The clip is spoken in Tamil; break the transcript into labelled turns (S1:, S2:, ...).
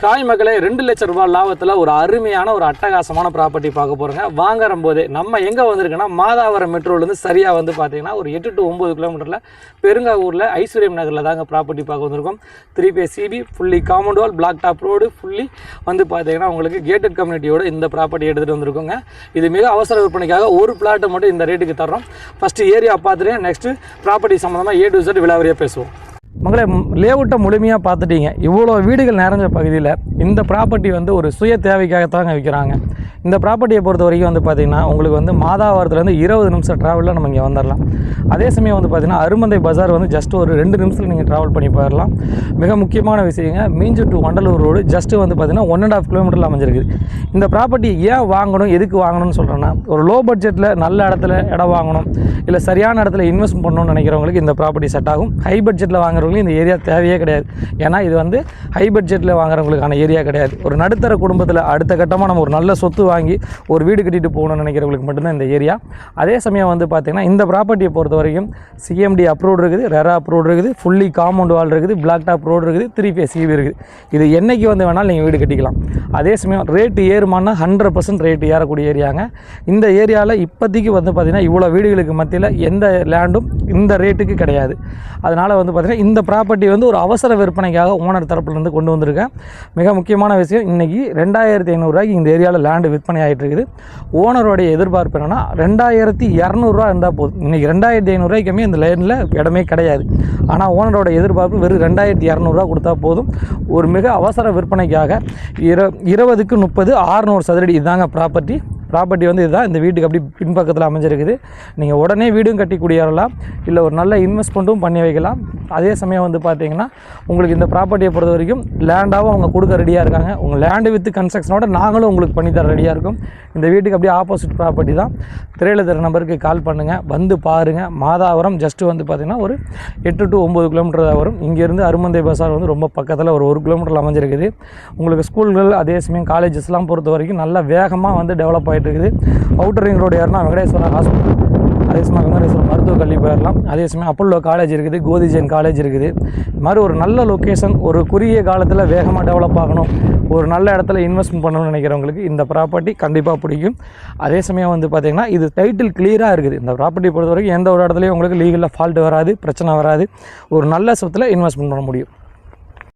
S1: ஹாய் மக்களே, 2 லட்சம் ரூபாய் லாபத்தில் ஒரு அருமையான ஒரு அட்டகாசமான ப்ராப்பர்ட்டி பார்க்க போகிறோங்க. வாங்குற போதே நம்ம எங்கே வந்திருக்கோன்னா மாதாவரம் மெட்ரோலேருந்து சரியாக வந்து பார்த்தீங்கன்னா ஒரு 8 to 9 கிலோமீட்டரில் பெருங்காவூரில் ஐஸ்வர்யம் நகரில் தாங்க ப்ராப்பர்ட்டி பார்க்க வந்திருக்கோம். 3 CB fully compound wall, black top road, fully வந்து பார்த்தீங்கன்னா உங்களுக்கு கேட்டட் கம்யூனிட்டியோட இந்த ப்ராப்பர்ட்டி எடுத்துகிட்டு வந்திருக்கோங்க. இது மிக அவசர விற்பனைக்காக ஒரு பிளாட்டை மட்டும் இந்த ரேட்டுக்கு தர்றோம். ஃபஸ்ட்டு ஏரியா பார்த்துட்டு நெக்ஸ்ட்டு ப்ராப்பர்ட்டி சம்மந்தமாக A to Z விலாவரியாக பேசுவோம். மங்களே, லேஅவுட்டை முழுமையாக பார்த்துட்டீங்க. இவ்வளோ வீடுகள் நிறைஞ்ச பகுதியில் இந்த ப்ராப்பர்ட்டி வந்து ஒரு சுய தேவைக்காகத்தாங்க விற்கிறாங்க. இந்த ப்ராப்பர்ட்டியை பொறுத்த வரைக்கும் வந்து பார்த்திங்கன்னா உங்களுக்கு வந்து மாதாவரத்துலேருந்து 20 நிமிஷம் ட்ராவலில் நம்ம இங்கே வந்துடலாம். அதே சமயம் வந்து பார்த்திங்கன்னா அருமந்தை பஜார் வந்து ஜஸ்ட் ஒரு 2 நிமிஷத்தில் நீங்கள் ட்ராவல் பண்ணி போயிடலாம். மிக முக்கியமான விஷயங்க, Minjur to Vandalur road just வந்து பார்த்திங்கன்னா 1.5 கிலோமீட்டரில் அமைஞ்சிருக்குது. இந்த ப்ராப்பர்ட்டி ஏன் வாங்கணும், எதுக்கு வாங்கணும்னு சொல்கிறேன்னா, ஒரு லோ பட்ஜெட்டில் நல்ல இடத்துல இடம் வாங்கணும், இல்லை சரியான இடத்துல இன்வெஸ்ட் பண்ணணும்னு நினைக்கிறவங்களுக்கு இந்த ப்ராப்பர்ட்டி செட் ஆகும். ஹை பட்ஜெட்டில் வாங்குறவங்களுக்கு இந்த ஏரியா தேவையே கிடையாது. ஏன்னா இது வந்து ஹை பட்ஜெட்டில் வாங்குறவங்களுக்கான ஏரியா கிடையாது. ஒரு நடுத்தர குடும்பத்தில் அடுத்த கட்டமாக நம்ம ஒரு நல்ல சொத்து வாங்கி ஒரு வீடு கட்டிட்டு போகணும்னு நினைக்கிறவங்களுக்கு மட்டும்தான் இந்த ஏரியா. அதே சமயம் வந்து பார்த்திங்கன்னா இந்த ப்ராப்பர்ட்டியை பொறுத்த வரைக்கும் CMD அப்ரூவ்ட் இருக்குது, ரெரா அப்ரூவ்ட் இருக்குது, ஃபுல்லி காம்பவுண்ட் வால் இருக்குது, பிளாக் டாப் ரோடு இருக்குது, 3 CB இருக்குது. இது என்றைக்கு வந்து வேணாலும் நீங்கள் வீடு கட்டிக்கலாம். அதே சமயம் ரேட்டு ஏறுமானா 100% ரேட்டு ஏறக்கூடிய ஏரியாங்க. இந்த ஏரியாவில் இப்போதைக்கு வந்து பார்த்திங்கன்னா இவ்வளோ வீடுகளுக்கு மத்தியில் எந்த லேண்டும் இந்த ரேட்டுக்கு கிடையாது. அதனால் வந்து பார்த்திங்கன்னா இந்த ப்ராப்பர்ட்டி வந்து ஒரு அவசர விற்பனைக்காக ஓனர் தரப்புலேருந்து கொண்டு வந்திருக்கேன். மிக முக்கியமான விஷயம், இன்றைக்கி 2500 ரூபாய்க்கு இந்த ஏரியாவில் லேண்டு விற்பனை ஆகிட்டு இருக்குது. ஓனருடைய எதிர்பார்ப்பு என்னென்னா 2200 ரூபா இருந்தால் போதும். இன்றைக்கி 2500 ரூபாய்க்குமே இந்த லேண்டில் இடமே கிடையாது. ஆனால் ஓனரோட எதிர்பார்ப்பு வெறும் 2200 ரூபா கொடுத்தா போதும். ஒரு மிக அவசர விற்பனைக்காக 20க்கு 30 600 சதுரடி இதுதாங்க ப்ராப்பர்ட்டி வந்து இதுதான். இந்த வீட்டுக்கு அப்படி பின்பக்கத்தில் அமைஞ்சிருக்குது. நீங்கள் உடனே வீடும் கட்டி குடியேறலாம், இல்லை ஒரு நல்ல இன்வெஸ்ட்மெண்ட்டும் பண்ணி வைக்கலாம். அதே சமயம் வந்து பார்த்தீங்கன்னா உங்களுக்கு இந்த ப்ராப்பர்ட்டியை பொறுத்த வரைக்கும் லேண்டாகவும் அவங்க கொடுக்க ரெடியாக இருக்காங்க. உங்கள் லேண்டு வித் கன்ஸ்ட்ரக்ஷனோட நாங்களும் உங்களுக்கு பண்ணித்தர ரெடியாக இருக்கும். இந்த வீட்டுக்கு அப்படியே ஆப்போசிட் ப்ராப்பர்ட்டி தான். திரையில் தர நம்பருக்கு கால் பண்ணுங்கள், வந்து பாருங்கள். மாதாவரம் ஜஸ்ட்டு வந்து பார்த்திங்கன்னா ஒரு 8 to 9 கிலோமீட்டர் தான் வரும். இங்கேருந்து அருமந்தை பசார் வந்து ரொம்ப பக்கத்தில் ஒரு 1 கிலோமீட்டரில் அமைஞ்சிருக்குது. உங்களுக்கு ஸ்கூல்கள் அதே சமயம் காலேஜஸ்லாம் பொறுத்த வரைக்கும் நல்லா வேகமாக வந்து டெவலப் ஆகிட்டு இருக்குது. அவுட்டர் ரிங் ரோடு ஏறினா வெங்கடேஸ்வரா ஹாஸ்பிட்டல், அதே சமயம் வெங்கடேஸ்வரர் மருத்துவக் கல்வி போயிடலாம். அதே சமயம் அப்பல்லோ காலேஜ் இருக்குது, கோதிஜெயின் காலேஜ் இருக்குது. இது மாதிரி ஒரு நல்ல லொக்கேஷன், ஒரு குறுகிய காலத்தில் வேகமாக டெவலப் ஆகணும், ஒரு நல்ல இடத்துல இன்வெஸ்ட்மெண்ட் பண்ணணும்னு நினைக்கிறவங்களுக்கு இந்த ப்ராப்பர்ட்டி கண்டிப்பாக பிடிக்கும். அதே சமயம் வந்து பார்த்திங்கன்னா இது டைட்டில் கிளியராக இருக்குது. இந்த ப்ராப்பர்ட்டி பொறுத்த வரைக்கும் எந்த ஒரு இடத்துலையும் உங்களுக்கு லீகலில் ஃபால்ட் வராது, பிரச்சனை வராது. ஒரு நல்ல சொத்தில் இன்வெஸ்ட்மெண்ட் பண்ண முடியும்.